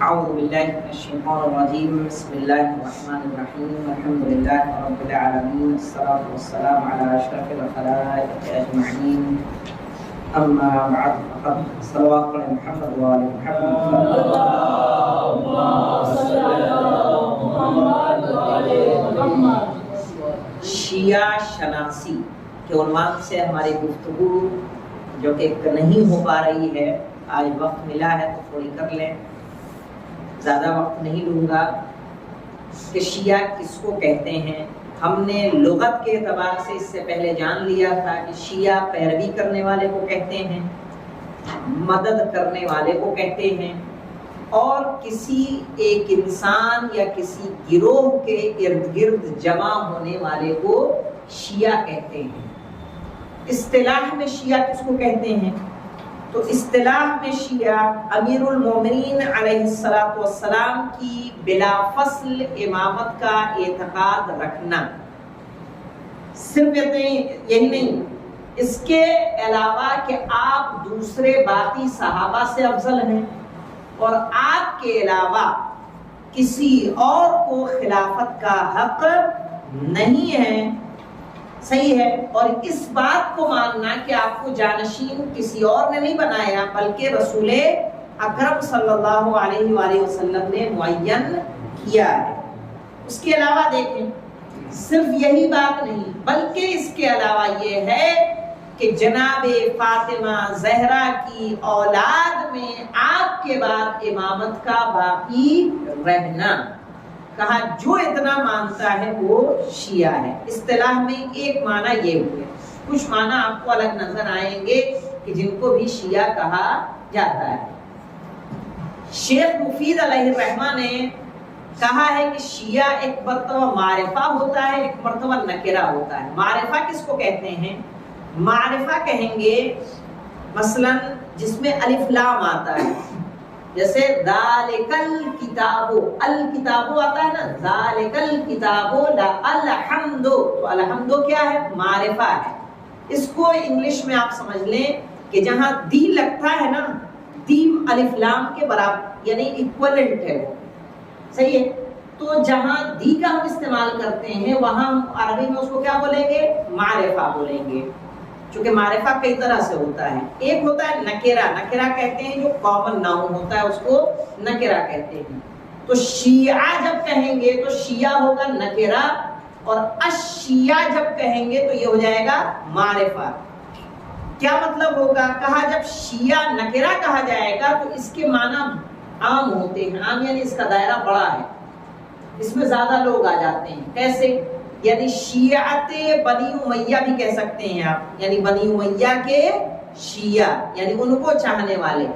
اعوذ باللہ من الشیطان الرجیم بسم اللہ الرحمن الرحیم الحمد للہ رب العالمین الصلاة والسلام علی اشرف الخلائق اجمعین اما بعد فقد صلوات علی محمد و آل محمد اللہم صل علی محمد و آل محمد۔ شیعہ شناسی کے عنوان سے ہماری گفتگو جو کہ نہیں ہو پا رہی ہے، آج وقت ملا ہے تو تھوڑی کر لیں، زیادہ وقت نہیں لوں گا کہ شیعہ کس کو کہتے ہیں۔ ہم نے لغت کے اعتبار سے اس سے پہلے جان لیا تھا کہ شیعہ پیروی کرنے والے کو کہتے ہیں، مدد کرنے والے کو کہتے ہیں، اور کسی ایک انسان یا کسی گروہ کے ارد گرد جمع ہونے والے کو شیعہ کہتے ہیں۔ اصطلاح میں شیعہ کس کو کہتے ہیں؟ تو اصطلاح میں شیعہ امیر المومنین علیہ السلام کی بلا فصل امامت کا اعتقاد رکھنا، صرف یہی نہیں، اس کے علاوہ کہ آپ دوسرے باقی صحابہ سے افضل ہیں اور آپ کے علاوہ کسی اور کو خلافت کا حق نہیں ہے، صحیح ہے، اور اس بات کو ماننا کہ آپ کو جانشین کسی اور نے نہیں بنایا بلکہ رسول اکرم صلی اللہ علیہ وآلہ وسلم نے معین کیا ہے۔ اس کے علاوہ دیکھیں، صرف یہی بات نہیں بلکہ اس کے علاوہ یہ ہے کہ جناب فاطمہ زہرا کی اولاد میں آپ کے بعد امامت کا باقی رہنا، کہا جو اتنا مانتا ہے وہ شیعہ ہے۔ اصطلاح میں ایک معنی یہ ہوئے، کچھ معنی آپ کو الگ نظر آئیں گے کہ جن کو بھی شیعہ کہا جاتا ہے۔ شیخ مفید علیہ الرحمہ نے کہا ہے کہ شیعہ ایک مرتبہ معرفہ ہوتا ہے، ایک مرتبہ نکرہ ہوتا ہے۔ معرفہ کس کو کہتے ہیں؟ معرفہ کہیں گے مثلا جس میں الف لام آتا ہے، جیسے ذالک الکتاب، الکتاب آتا ہے نا، ذالک الکتاب لا الحمد، تو الحمد کیا ہے؟ معرفہ ہے۔ اس کو انگلش میں آپ سمجھ لیں کہ جہاں دی لگتا ہے نا، دیم الف لام کے برابر یعنی ایکویلنٹ ہے وہ، صحیح ہے۔ تو جہاں دی کا ہم استعمال کرتے ہیں وہاں ہم عربی میں اس کو کیا بولیں گے؟ معرفہ بولیں گے، چونکہ معرفہ کئی طرح سے ہوتا ہے۔ ایک ہوتا ہے نکرہ، نکرہ کہتے ہیں جو کامن ناؤن ہوتا ہے اس کو نکرہ کہتے ہیں۔ تو شیعہ جب کہیں گے تو شیعہ ہوگا نکرہ، اور الشیعہ جب کہیں گے تو یہ ہو جائے گا معرفہ۔ کیا مطلب ہوگا؟ کہا جب شیعہ نکرہ کہا جائے گا تو اس کے معنی عام ہوتے ہیں، عام یعنی اس کا دائرہ بڑا ہے، اس میں زیادہ لوگ آ جاتے ہیں۔ کیسے؟ یعنی شیعت بنی امیہ بھی کہہ سکتے ہیں آپ، یعنی بنی امیہ کے شیعہ یعنی ان کو چاہنے والے۔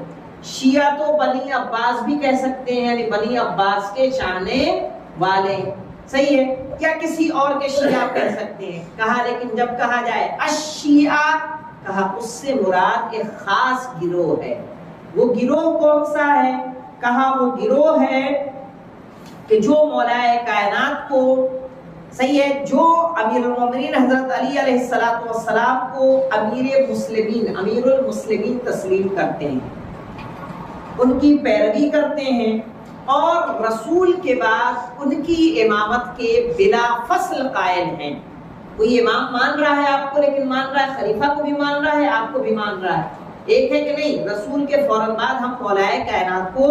شیعہ تو بنی عباس بھی کہہ سکتے ہیں، یعنی بنی عباس کے چاہنے والے، صحیح ہے، یا کسی اور کے شیعہ کہہ سکتے ہیں۔ کہا لیکن جب کہا جائے الشیعہ، کہا اس سے مراد ایک خاص گروہ ہے۔ وہ گروہ کون سا ہے؟ کہا وہ گروہ ہے کہ جو مولا کائنات کو، صحیح ہے، جو امیر المومنین حضرت علی علیہ السلام کو امیر المسلمین تسلیم کرتے ہیں، ان کی پیروی کرتے ہیں، اور رسول کے بعد ان کی امامت کے بلا فصل قائل ہیں۔ کوئی امام مان رہا ہے آپ کو، لیکن مان رہا ہے خلیفہ کو بھی مان رہا ہے، آپ کو بھی مان رہا ہے، ایک ہے کہ نہیں؟ رسول کے فوراً بعد ہم مولا کائنات کو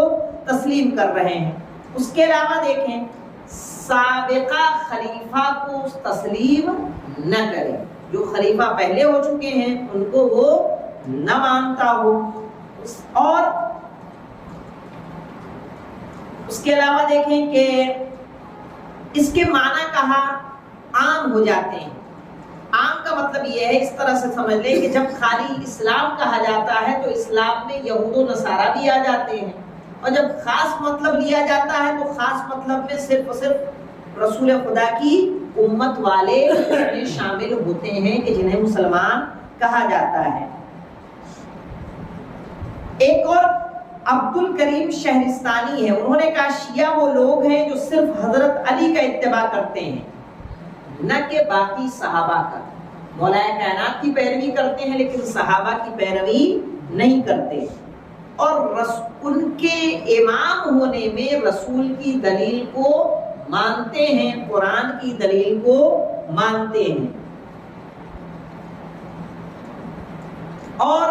تسلیم کر رہے ہیں۔ اس کے علاوہ دیکھیں، سابقہ خلیفہ کو تسلیم نہ کرے، جو خلیفہ پہلے ہو چکے ہیں ان کو وہ نہ مانتا ہو۔ اور اس کے علاوہ دیکھیں کہ اس کے معنی کہا عام ہو جاتے ہیں۔ عام کا مطلب یہ ہے، اس طرح سے سمجھ لیں کہ جب خالی اسلام کہا جاتا ہے تو اسلام میں یہود و نصارہ بھی آ جاتے ہیں، اور جب خاص مطلب لیا جاتا ہے تو خاص مطلب میں صرف اور صرف رسول خدا کی امت والے شامل ہوتے ہیں کہ جنہیں مسلمان کہا جاتا ہے۔ ایک اور عبد الکریم شہرستانی ہے، انہوں نے کہا شیعہ وہ لوگ ہیں جو صرف حضرت علی کا اتباع کرتے ہیں، نہ کہ باقی صحابہ کا۔ مولا کائنات کی پیروی کرتے ہیں لیکن صحابہ کی پیروی نہیں کرتے۔ اور ان کے امام ہونے میں رسول کی دلیل کو مانتے ہیں، قرآن کی دلیل کو مانتے ہیں، اور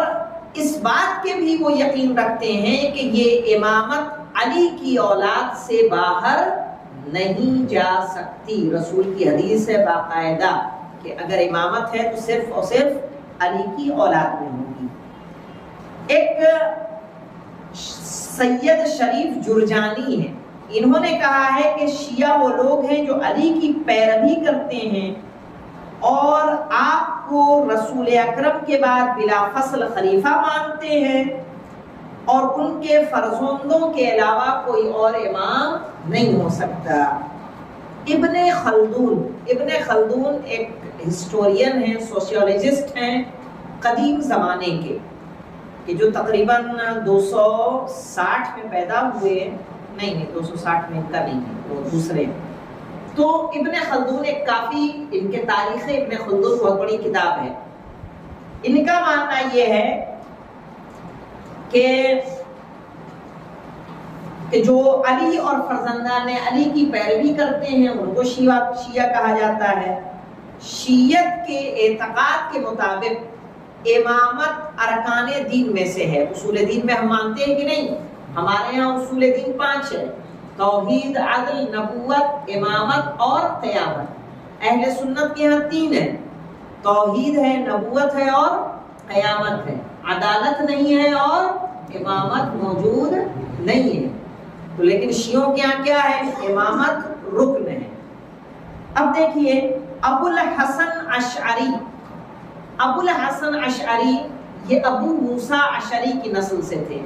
اس بات کے بھی وہ یقین رکھتے ہیں کہ یہ امامت علی کی اولاد سے باہر نہیں جا سکتی۔ رسول کی حدیث ہے باقاعدہ کہ اگر امامت ہے تو صرف اور صرف علی کی اولاد میں ہوگی۔ ایک سید شریف جرجانی ہے، انہوں نے کہا ہے کہ شیعہ وہ لوگ ہیں جو علی کی پیروی کرتے ہیں اور آپ کو رسول اکرم کے بعد بلا فصل خلیفہ مانتے ہیں، اور ان کے فرزندوں کے علاوہ کوئی اور امام نہیں ہو سکتا۔ ابن خلدون ایک ہسٹورین ہیں، سوشیولوجسٹ ہیں قدیم زمانے کے، کہ جو تقریباً 260 میں پیدا ہوئے، نہیں 260 میں کا نہیں ہے، وہ دوسرے۔ تو ابن خلدون ایک کافی، ان کے تاریخ ابن خلدون بہت بڑی کتاب ہے۔ ان کا ماننا یہ ہے کہ جو علی اور فرزندان علی کی پیروی کرتے ہیں ان کو شیعہ کہا جاتا ہے۔ شیعت کے اعتقاد کے مطابق امامت ارکان دین میں سے ہے۔ اصول دین میں ہم مانتے ہیں کہ نہیں؟ ہمارے ہاں اصول دین 5 ہے: توحید، عدل، نبوت، امامت اور قیامت۔ اہل سنت کے ہاں 3 ہے: توحید ہے، نبوت ہے اور قیامت ہے۔ عدالت نہیں ہے اور امامت موجود نہیں ہے۔ تو لیکن شیعوں کے یہاں کیا ہے؟ امامت رکن ہے۔ اب دیکھیے ابو الحسن اشعری یہ ابو موسیٰ اشعری کی نسل سے تھے۔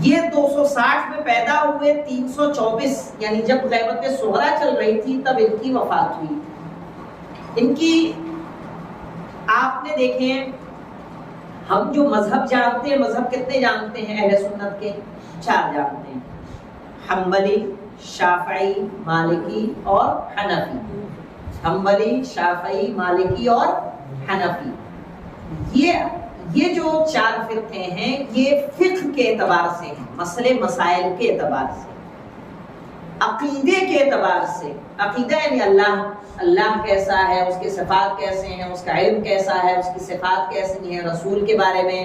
یہ 260 میں پیدا ہوئے، 324 یعنی جب غیبت صغریٰ چل رہی تھی تب ان کی وفات ہوئی۔ ان کی آپ نے دیکھیں، ہم جو مذہب جانتے ہیں، مذہب کتنے جانتے ہیں اہل سنت کے؟ 4 جانتے ہیں: حنبلی، شافعی، مالکی اور حنفی۔ حنبلی، شافعی، مالکی اور حنفی، یہ جو 4 فرقے ہیں یہ فقہ کے اعتبار سے ہیں، مسئلے مسائل کے اعتبار سے، عقیدے کے اعتبار سے۔ عقیدہ یعنی اللہ کیسا ہے، اس کے صفات کیسے ہیں، اس کا علم کیسا ہے، اس کی صفات کیسی ہیں، رسول کے بارے میں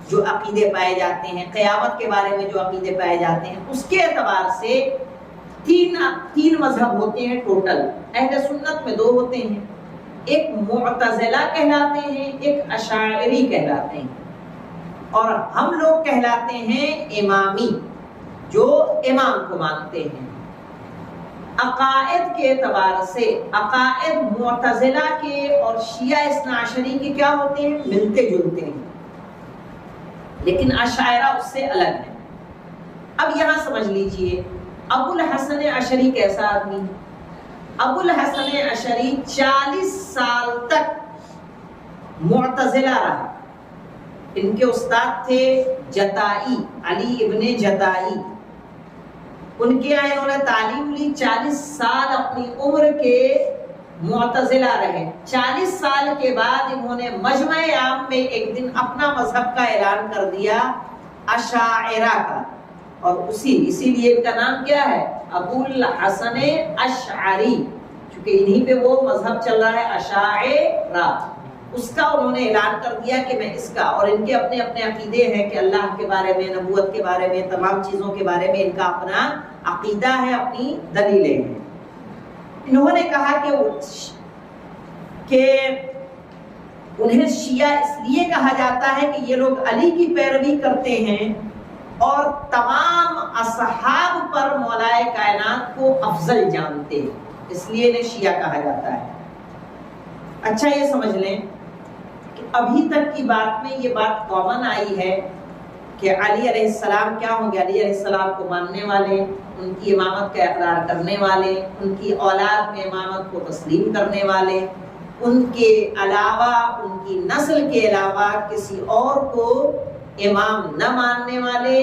جو عقیدے پائے جاتے ہیں، قیامت کے بارے میں جو عقیدے پائے جاتے ہیں، اس کے اعتبار سے 3 مذہب ہوتے ہیں ٹوٹل۔ اہل سنت میں 2 ہوتے ہیں، ایک معتزلہ کہلاتے ہیں، ایک اشاعری کہلاتے ہیں، اور ہم لوگ کہلاتے ہیں امامی، جو امام کو مانتے ہیں۔ عقائد کے اعتبار سے عقائد معتزلہ کے اور شیعہ اثنا عشری کے کیا ہوتے ہیں؟ ملتے جلتے ہیں، لیکن اشاعرہ اس سے الگ ہے۔ اب یہاں سمجھ لیجئے ابو الحسن اشعری کیسا آدمی ہے؟ ابو الحسن اشعری 40 سال تک معتزلہ رہا۔ ان کے استاد تھے جتائی، علی ابن جتائی، ان کے یہاں انہوں نے تعلیم لی۔ 40 سال اپنی عمر کے معتزلہ رہے۔ 40 سال کے بعد انہوں نے مجمع عام میں ایک دن اپنا مذہب کا اعلان کر دیا، اشاعرہ کا، اور اسی لیے ان کا نام کیا ہے؟ ابو الحسن اشعری، چونکہ انہی پہ وہ مذہب چل رہا ہے اشاعرہ، اس کا انہوں نے اعلان کر دیا کہ میں اس کا، اور ان کے اپنے اپنے عقیدے ہیں کہ اللہ کے بارے میں، نبوت کے بارے میں، تمام چیزوں کے بارے میں ان کا اپنا عقیدہ ہے، اپنی دلیلیں ہیں۔ انہوں نے کہا کہ انہیں شیعہ اس لیے کہا جاتا ہے کہ یہ لوگ علی کی پیروی کرتے ہیں اور تمام اصحاب پر مولائے کائنات کو افضل جانتے ہیں، اس لیے انہیں شیعہ کہا جاتا ہے۔ اچھا یہ سمجھ لیں کہ ابھی تک کی بات میں یہ بات کامن آئی ہے کہ علی علیہ السلام کیا ہوں گے؟ علی علیہ السلام کو ماننے والے، ان کی امامت کا اقرار کرنے والے، ان کی اولاد میں امامت کو تسلیم کرنے والے، ان کے علاوہ، ان کی نسل کے علاوہ کسی اور کو امام نہ ماننے والے،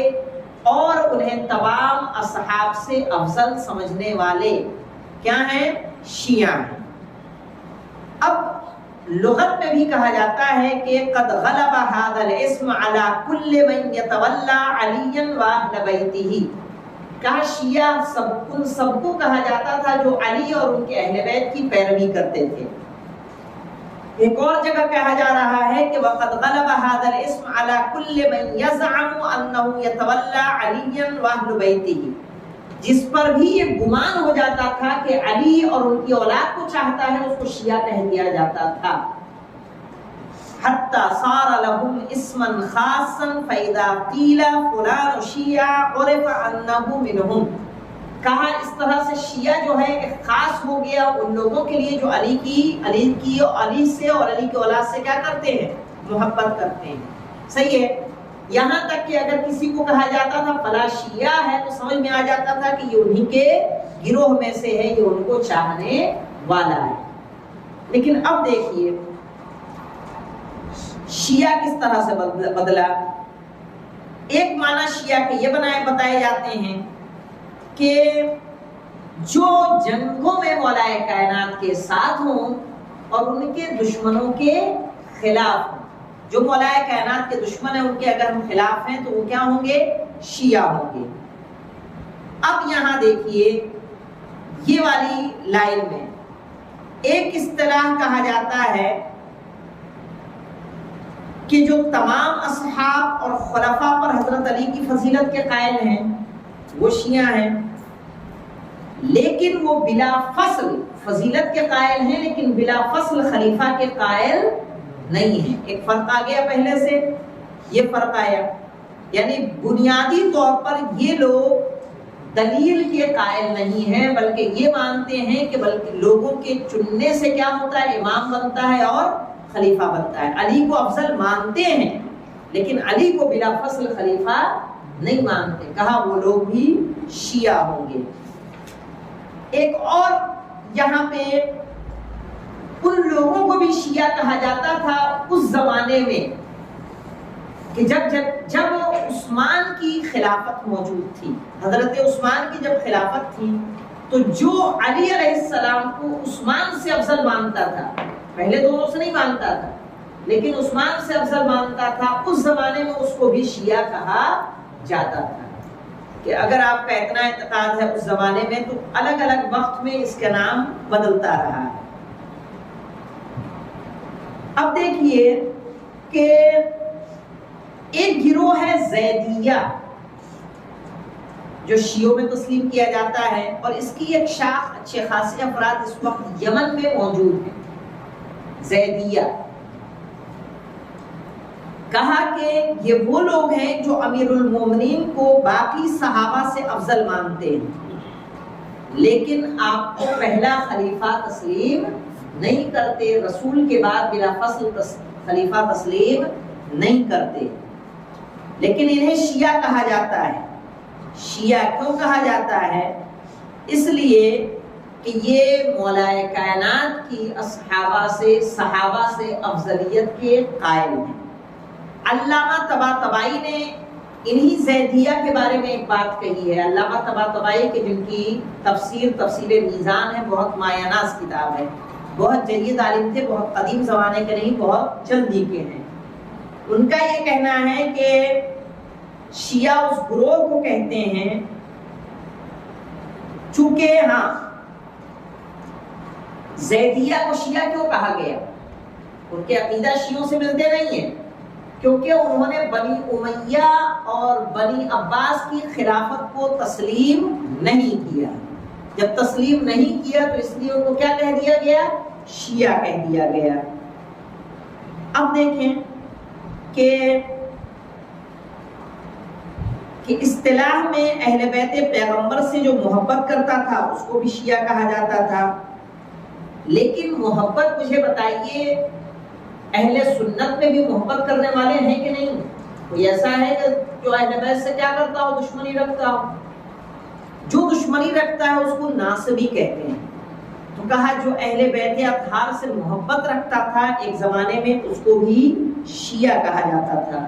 اور انہیں تمام اصحاب سے افضل سمجھنے والے کیا ہیں؟ شیعہ ہیں۔ اب لغت میں بھی کہا جاتا ہے کہ قد غلب هذا الاسم على كل من يتولى عليا واهل بيته. کہا شیعہ ان سب کو کہا جاتا تھا جو علی اور ان کے اہل بیت کی پیروی کرتے تھے. ایک اور جگہ کہا جا رہا ہے کہ وقد غلب هذا الاسم على كل من يزعم انه يتولى عليا واهل بيته. جس پر بھی یہ گمان ہو جاتا تھا کہ علی اور ان کی اولاد کو چاہتا ہے اس کو شیعہ کہہ دیا جاتا تھا. حتی صار لهم اسما خاصا فاذا قیل فلان شیعہ عرف انه منهم. کہا اس طرح سے شیعہ جو ہے ایک خاص ہو گیا ان لوگوں کے لیے جو علی سے اور علی کی اولاد سے کیا کرتے ہیں؟ محبت کرتے ہیں. صحیح ہے. یہاں تک کہ اگر کسی کو کہا جاتا تھا فلاں شیعہ ہے تو سمجھ میں آ جاتا تھا کہ یہ انہی کے گروہ میں سے ہے، یہ ان کو چاہنے والا ہے. لیکن اب دیکھیے شیعہ کس طرح سے بدلا. ایک معنی شیعہ کے یہ بتائے جاتے ہیں کہ جو جنگوں میں مولا کائنات کے ساتھ ہوں اور ان کے دشمنوں کے خلاف ہوں. جو مولا کائنات کے دشمن ہیں ان کے اگر ہم خلاف ہیں تو وہ کیا ہوں گے؟ شیعہ ہوں گے. اب یہاں دیکھیے یہ والی لائن میں ایک اصطلاح کہا جاتا ہے کہ جو تمام اصحاب اور خلفاء پر حضرت علی کی فضیلت کے قائل ہیں وہ شیعہ ہیں، لیکن وہ بلا فصل فضیلت کے قائل ہیں لیکن بلا فصل خلیفہ کے قائل نہیں ہے. ایک فرق آ گیا پہلے سے، یہ فرق آیا. یعنی بنیادی طور پر یہ لوگ دلیل کے قائل نہیں ہیں بلکہ یہ مانتے ہیں کہ بلکہ لوگوں کے چننے سے کیا ہوتا ہے؟ امام بنتا ہے اور خلیفہ بنتا ہے. علی کو افضل مانتے ہیں لیکن علی کو بلا فصل خلیفہ نہیں مانتے. کہا وہ لوگ بھی شیعہ ہوں گے. ایک اور یہاں پہ ان لوگوں کو بھی شیعہ کہا جاتا تھا اس زمانے میں کہ جب عثمان کی خلافت موجود تھی. حضرت عثمان کی جب خلافت تھی تو جو علی علیہ السلام کو عثمان سے افضل مانتا تھا، پہلے دونوں سے نہیں مانتا تھا لیکن عثمان سے افضل مانتا تھا، اس زمانے میں اس کو بھی شیعہ کہا جاتا تھا. کہ اگر آپ کا اتنا اعتقاد ہے اس زمانے میں تو الگ الگ وقت میں اس کا نام بدلتا رہا ہے. اب دیکھیے کہ ایک گروہ ہے زیدیہ جو شیعوں میں تسلیم کیا جاتا ہے اور اس کی ایک شاخ اچھے خاصے افراد اس وقت یمن میں موجود ہیں. زیدیہ کہا کہ یہ وہ لوگ ہیں جو امیر المومنین کو باقی صحابہ سے افضل مانتے ہیں لیکن آپ کو پہلا خلیفہ تسلیم نہیں کرتے، رسول کے بعد بلا فصل خلیفہ تسلیم نہیں کرتے. لیکن انہیں شیعہ کہا جاتا ہے. شیعہ کیوں کہا جاتا ہے؟ اس لیے کہ یہ مولا کائنات کی صحابہ سے افضلیت کے قائل ہیں. علامہ طباطبائی نے انہی زیدیہ کے بارے میں ایک بات کہی ہے. علامہ طباطبائی کے جن کی تفسیر میزان ہے، بہت مایہ ناز کتاب ہے، بہت جید عالم تھے، بہت قدیم زمانے کے نہیں، بہت جلدی کے ہیں. ان کا یہ کہنا ہے کہ شیعہ اس گروہ کو کہتے ہیں چونکہ زیدیہ کو شیعہ کیوں کہا گیا؟ ان کے عقیدہ شیعوں سے ملتے نہیں ہیں کیونکہ انہوں نے بنی امیہ اور بنی عباس کی خلافت کو تسلیم نہیں کیا. جب تسلیم نہیں کیا تو اس لیے ان کو کیا کہہ دیا گیا؟ شیعہ کہہ دیا گیا. اب دیکھیں کہ اصطلاح میں اہل بیت پیغمبر سے جو محبت کرتا تھا اس کو بھی شیعہ کہا جاتا تھا. لیکن محبت مجھے بتائیے اہل سنت میں بھی محبت کرنے والے ہیں کہ نہیں؟ کوئی ایسا ہے کہ جو اہل بیت سے کیا کرتا ہو؟ دشمنی رکھتا ہو. جو دشمنی رکھتا ہے اس کو ناصبی کہتے ہیں. تو کہا جو اہل بیت اطہار سے محبت رکھتا تھا ایک زمانے میں اس کو بھی شیعہ کہا جاتا تھا.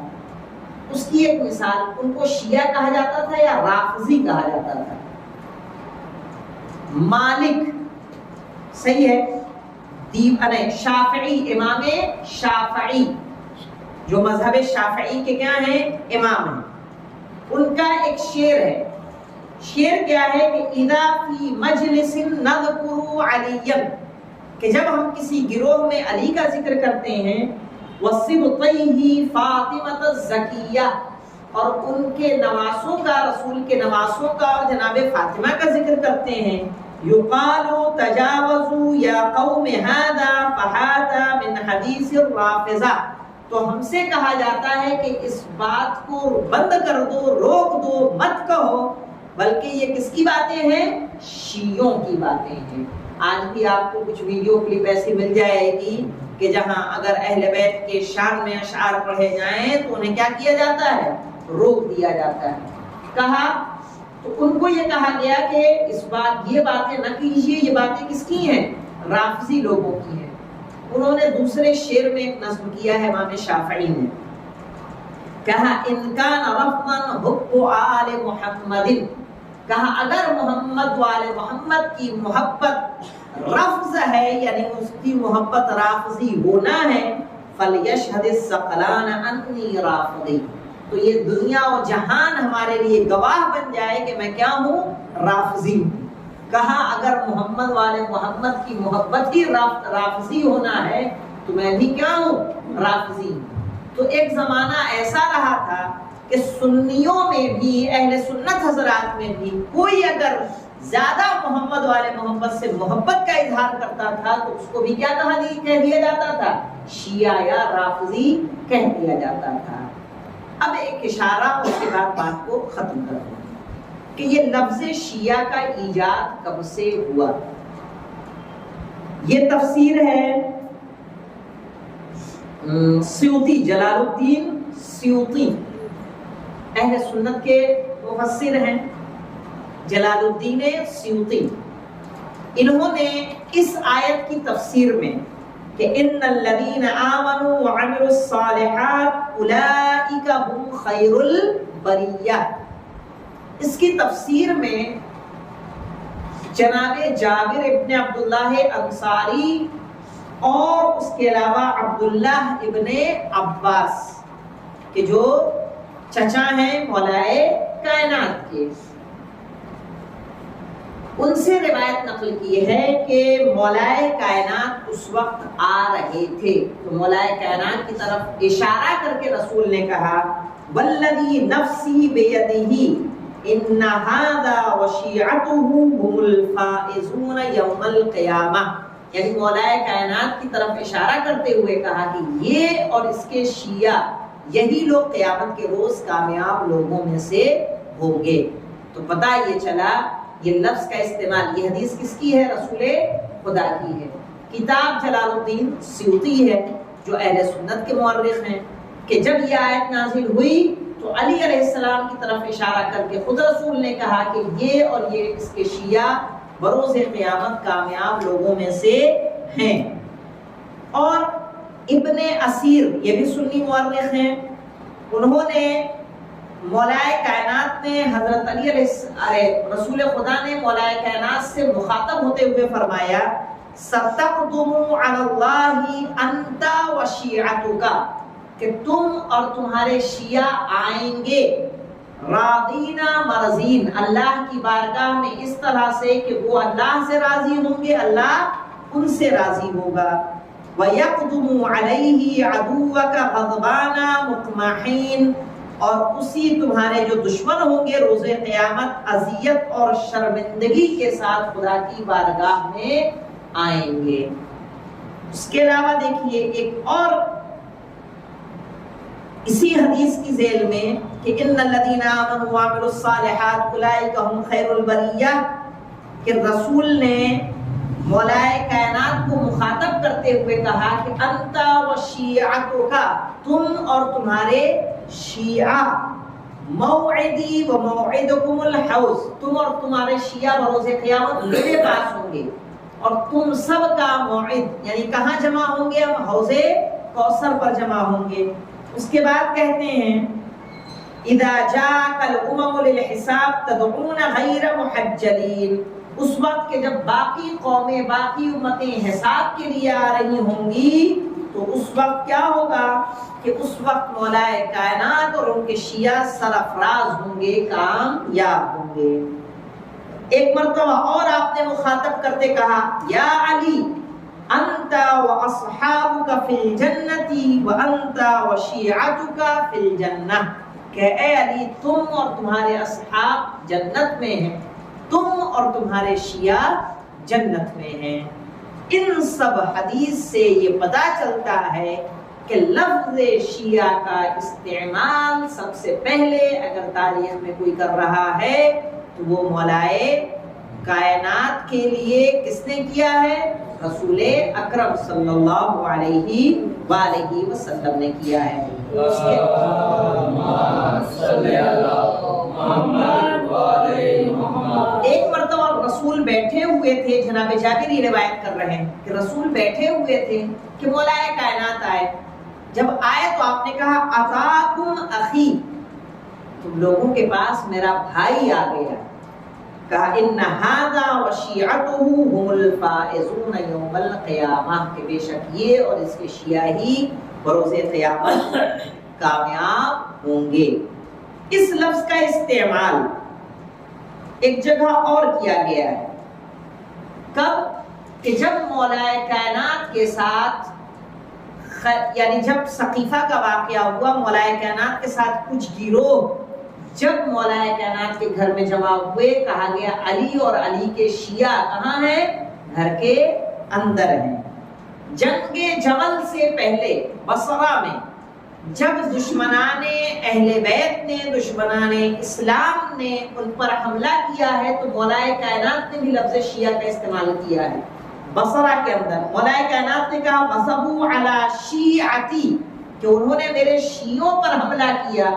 اس کی ایک مثال، ان کو شیعہ کہا جاتا تھا یا رافضی کہا جاتا تھا. مالک صحیح ہے، شافعی، امام شافعی جو مذہب شافعی کے کیا ہیں امام ہیں، ان کا ایک شعر ہے. شعر کیا ہے کہ اذا فی مجلس نذکر علیا، کہ جب ہم کسی گروہ میں علی کا ذکر کرتے ہیں، وصبطیہ فاطمۃ الزکیہ، اور ان کے نواسوں کا، رسول کے نواسوں کا اور جناب فاطمہ کا ذکر کرتے ہیں، یقال تجاوزوا یا قوم هذا فهذا من حدیث الرافضہ، تو ہم سے کہا جاتا ہے کہ اس بات کو بند کر دو، روک دو، مت کہو، بلکہ یہ کس کی باتیں ہیں؟ شیعوں کی باتیں ہیں. آج بھی آپ کو کچھ ویڈیو کلپ ایسی مل جائے گی کہ جہاں اگر اہل بیت کے شان میں اشعار پڑھے جائیں تو انہیں کیا کیا جاتا ہے؟ روک دیا جاتا ہے. کہا تو ان کو یہ کہا گیا کہ اس بات یہ باتیں نہ کیجیے، یہ باتیں کس کی ہیں؟ رافضی لوگوں کی ہیں. انہوں نے دوسرے شعر میں ایک نظم کیا ہے امام شافعی نے، کہا ان کان رفضا حب آل محمد، کہا اگر محمد وآل محمد کی محبت رفض ہے، یعنی اس کی محبت رافضی ہونا ہے، فلیشہد الثقلان انی رافضی، تو یہ دنیا و جہان ہمارے لیے گواہ بن جائے کہ میں کیا ہوں؟ رافضی ہوں. کہا اگر محمد والے محمد کی محبت ہی رافضی ہونا ہے تو میں بھی کیا ہوں؟ رافضی ہوں. تو ایک زمانہ ایسا رہا تھا کہ سنیوں میں بھی، اہل سنت حضرات میں بھی، کوئی اگر زیادہ محمد والے محمد سے محبت کا اظہار کرتا تھا تو اس کو بھی کیا کہہ دیا جاتا تھا؟ شیعہ یا رافضی کہہ دیا جاتا تھا. اب ایک اشارہ اس کے بعد بات کو ختم کر دوں کہ یہ لفظ شیعہ کا ایجاد کب سے ہوا. یہ تفسیر ہے سیوطی، جلال الدین سیوطی، اہل سنت کے مفسر ہیں جلال الدین سیوطی. انہوں نے اس آیت کی تفسیر میں کہ ان الذین آمنوا وعملوا الصالحات اولئک هم خیر البریہ، اس کی تفسیر میں جناب جابر ابن عبداللہ انصاری اور اس کے علاوہ عبداللہ ابن عباس کہ جو چچا ہیں مولائے کائنات کے، ان سے روایت نقل کی ہے کہ مولائے کائنات اس وقت آ رہے تھے، تو مولائے کائنات کی طرف اشارہ کر کے رسول نے کہا والذی نفسی بیدہ ان ھذا وشیعتہ ھم الفائزون یوم القیامہ، یعنی مولائے کائنات کی طرف اشارہ کرتے ہوئے کہا کہ یہ اور اس کے شیعہ یہی لوگ قیامت کے روز کامیاب لوگوں میں سے ہوں گے. تو پتہ یہ چلا یہ لفظ کا استعمال، یہ حدیث کس کی ہے؟ رسول خدا کی ہے. کتاب جلال الدین سیوطی ہے جو اہل سنت کے مورخ ہیں، کہ جب یہ آیت نازل ہوئی تو علی علیہ السلام کی طرف اشارہ کر کے خود رسول نے کہا کہ یہ اور یہ اس کے شیعہ بروز قیامت کامیاب لوگوں میں سے ہیں. اور ابن اسیر یہ بھی سنی مورخ ہیں، انہوں نے مولائے کائنات نے حضرت علی علیہ رسول خدا نے مولائے کائنات سے مخاطب ہوتے ہوئے فرمایا ستقدم علی اللہ انت و شیعتک، کہ تم اور تمہارے شیعہ آئیں گے راضینا مرضین اللہ کی بارگاہ میں اس طرح سے کہ وہ اللہ سے راضی ہوں گے، اللہ ان سے راضی ہوگا. وَيَقْدُمُ عَلَيْهِ عَدُوَّكَ غَضْبَانَ مُطْمَحِينَ، اور اسی تمہارے جو دشمن ہوں گے روز قیامت اذیت اور شرمندگی کے ساتھ خدا کی بارگاہ میں آئیں گے. اس کے علاوہ دیکھیے ایک اور اسی حدیث کی ذیل میں کہ ان الذین آمنوا وعملوا الصالحات اولئک هم خیر البریہ، کہ رسول نے مولائے کائنات کو مخاطب کرتے ہوئے کہا کہ انت و شیعتک، تم اور تمہارے شیعہ، موعدی و موعدکم الحوض، تم اور تمہارے شیعہ بروز قیامت میرے پاس ہوں گے، اور تم سب کا موعد یعنی کہاں جمع ہوں گے؟ ہم حوض کوثر پر جمع ہوں گے. اس کے بعد کہتے ہیں اذا جاءك الامم للحساب تدعون غیر محجلین، اس وقت کہ جب باقی قومیں باقی امتیں حساب کے لیے آ رہی ہوں گی تو اس وقت کیا ہوگا کہ اس وقت مولائے کائنات اور ان کے شیعہ سرفراز ہوں گے، کامیاب ہوں گے۔ ایک مرتبہ اور آپ نے مخاطب کرتے کہا یا علی انت واصحابک فی الجنۃ وانت وشیعتک فی الجنہ، کہ اے علی تم اور تمہارے اصحاب جنت میں ہیں، تم اور تمہارے شیعہ جنت میں ہیں۔ ان سب حدیث سے یہ پتہ چلتا ہے کہ لفظ شیعہ کا استعمال سب سے پہلے اگر تاریخ میں کوئی کر رہا ہے تو وہ مولائے کائنات کے لیے کس نے کیا ہے؟ رسول اکرم صلی اللہ علیہ وآلہ وسلم نے کیا ہے۔ ایک مرتبہ رسول بیٹھے ہوئے تھے، جناب جابری روایت کر رہے ہیں کہ رسول بیٹھے ہوئے تھے کہ مولائے کائنات آئے۔ جب آئے تو آپ نے کہا اتاکم اخی، تم لوگوں کے پاس میرا بھائی آ گیا۔ کہا ان ھذا وشیعتہ هم الفائزون یوم القیامہ، کہ بے شک یہ اور اس کے شیعہ ہی بروز قیامت کامیاب ہوں گے۔ اس لفظ کا استعمال ایک جگہ اور کیا گیا ہے، کب؟ کہ جب مولائے کائنات کے ساتھ یعنی جب سقیفہ کا واقعہ ہوا، مولائے کائنات کے ساتھ کچھ گروہ جب مولائے کائنات کے گھر میں جمع ہوئے، کہا گیا علی اور علی کے شیعہ کہاں ہیں؟ گھر کے اندر ہیں۔ جنگ جمل سے پہلے بصرہ میں جب دشمنان اہل بیت نے، دشمنان اسلام نے ان پر حملہ کیا ہے تو مولائے کائنات نے بھی لفظ شیعہ کا استعمال کیا ہے۔ بصرہ کے اندر مولائے کائنات نے کہا وَصَبُوا عَلَى شِيعَتِي، کہ انہوں نے میرے شیعوں پر حملہ کیا۔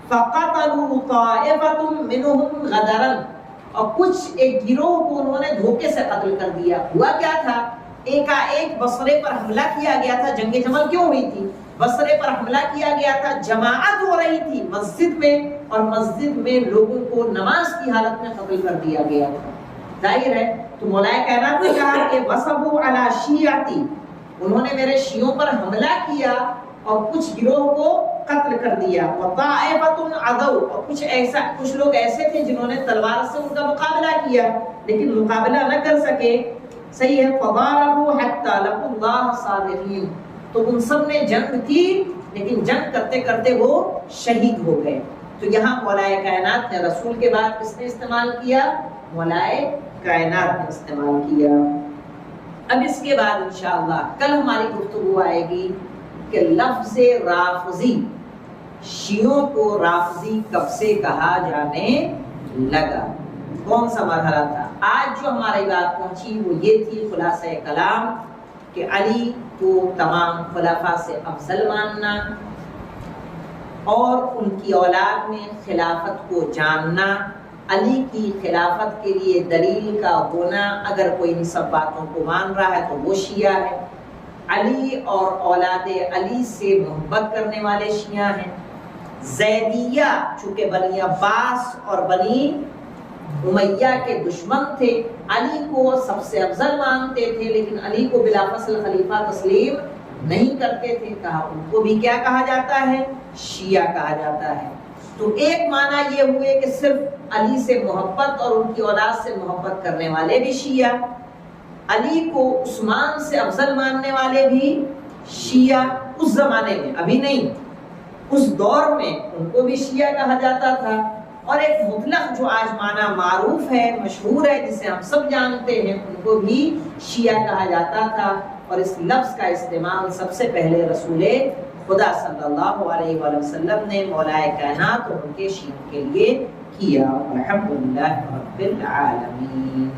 فَقَتَلُوا طَائِفَةٌ مِّنْهُمْ غَدَرًا، اور کچھ ایک گروہ کو انہوں نے دھوکے سے قتل کر دیا۔ ہوا کیا تھا؟ ایک بصرے پر حملہ کیا گیا تھا۔ جنگ جمل کیوں ہوئی تھی؟ بصرے پر حملہ کیا گیا تھا، جماعت ہو رہی تھی مسجد میں، اور مسجد میں لوگوں کو نماز کی حالت میں قتل کر دیا گیا تھا۔ ظاہر ہے تو مولائے کائنات نے کہا کہ وَصَبُوا عَلَى شِيعَتِي، انہوں نے میرے شیعوں پر حملہ کیا اور کچھ گروہ کو قتل کر دیا۔ وَطَائِفَةٌ عَدَوْا، اور کچھ لوگ ایسے تھے جنہوں نے تلوار سے ان کا مقابلہ کیا لیکن مقابلہ نہ کر سکے۔ صحیح ہے، فَضَارَبُوا حَتَّى لَقُوا اللَّهَ صَابِرِينَ، تو ان سب نے جنگ کی لیکن جنگ کرتے کرتے وہ شہید ہو گئے۔ تو یہاں مولائے کائنات نے رسول کے بعد کس نے استعمال کیا؟ مولائے کائنات نے استعمال کیا۔ اب اس کے بعد انشاءاللہ کل ہماری گفتگو آئے گی کہ لفظ رافضی، شیعوں کو رافضی کب سے کہا جانے لگا، کون سا مرحلہ تھا۔ آج جو ہماری بات پہنچی وہ یہ تھی خلاصہ کلام کہ علی کو تمام خلفاء سے افضل ماننا اور ان کی اولاد میں خلافت کو جاننا، علی کی خلافت کے لیے دلیل کا ہونا، اگر کوئی ان سب باتوں کو مان رہا ہے تو وہ شیعہ ہے۔ علی اور اولاد علی سے محبت کرنے والے شیعہ ہیں۔ زیدیہ چونکہ بنی عباس اور بنی امیہ کے دشمن تھے، علی کو سب سے افضل مانتے تھے لیکن علی کو بلا فصل خلیفہ تسلیم نہیں کرتے تھے، کہا ان کو بھی کیا کہا جاتا ہے؟ شیعہ کہا جاتا ہے۔ تو ایک معنی یہ ہوئے کہ صرف علی سے محبت اور ان کی اولاد سے محبت کرنے والے بھی شیعہ، علی کو عثمان سے افضل ماننے والے بھی شیعہ، اس زمانے میں، ابھی نہیں، اس دور میں ان کو بھی شیعہ کہا جاتا تھا۔ اور ایک مطلق جو آج معنی معروف ہے، مشہور ہے، جسے ہم سب جانتے ہیں، ان کو بھی شیعہ کہا جاتا تھا۔ اور اس لفظ کا استعمال سب سے پہلے رسول خدا صلی اللہ علیہ وآلہ وسلم نے مولائے کائنات اور ان کے شیعوں کے لیے کیا۔ الحمدللہ رب العالمین۔